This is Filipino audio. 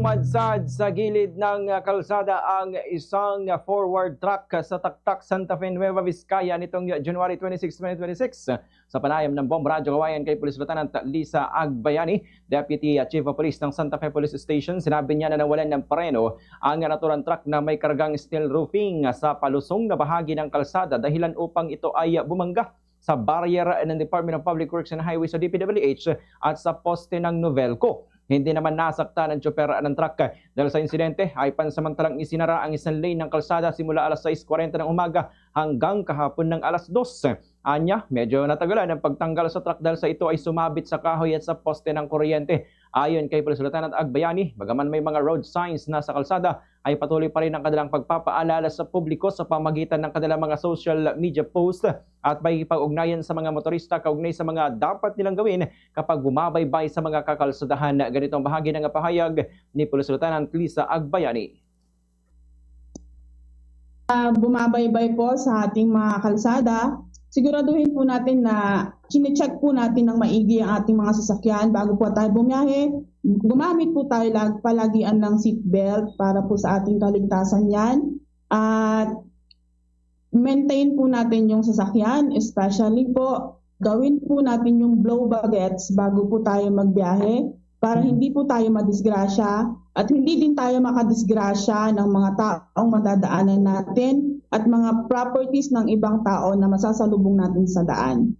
Umadsad sa gilid ng kalsada ang isang forward truck sa Tactac, Santa Fe, Nueva Vizcaya nitong January 26, 2026. Sa panayam ng Bomb Radyo Kawayan kay Police Lieutenant Lisa Agbayani, Deputy Chief of Police ng Santa Fe Police Station, sinabi niya na nawalan ng preno ang naturang truck na may kargang steel roofing sa palusong na bahagi ng kalsada dahilan upang ito ay bumangga sa barrier ng Department of Public Works and Highways sa DPWH at sa poste ng Novelco. Hindi naman nasaktan ang tsoper ng truck. Dahil sa insidente ay pansamantalang isinara ang isang lane ng kalsada simula alas 6:40 ng umaga hanggang kahapon ng alas 2. Anya, medyo natagalan ang pagtanggal sa truck dahil sa ito ay sumabit sa kahoy at sa poste ng kuryente. Ayon kay Police Lieutenant Agbayani, bagaman may mga road signs na sa kalsada, ay patuloy pa rin ang kanilang pagpapaalala sa publiko sa pamagitan ng kanilang mga social media post at may pag-ugnayan sa mga motorista kaugnay sa mga dapat nilang gawin kapag bumabaybay sa mga kakalsadahan. Ganitong bahagi ng pahayag ni Police Lieutenant Lisa Agbayani. Bumabaybay po sa ating mga kalsada, siguraduhin po natin na kine-check po natin ng maigi ang ating mga sasakyan bago po tayo bumiyahe. Gumamit po tayo palagian ng seatbelt para po sa ating kaligtasan yan. At maintain po natin yung sasakyan, especially po gawin po natin yung blow baguettes bago po tayo magbiyahe para hindi po tayo madisgrasya at hindi din tayo makadisgrasya ng mga taong madadaanan natin at mga properties ng ibang tao na masasalubong natin sa daan.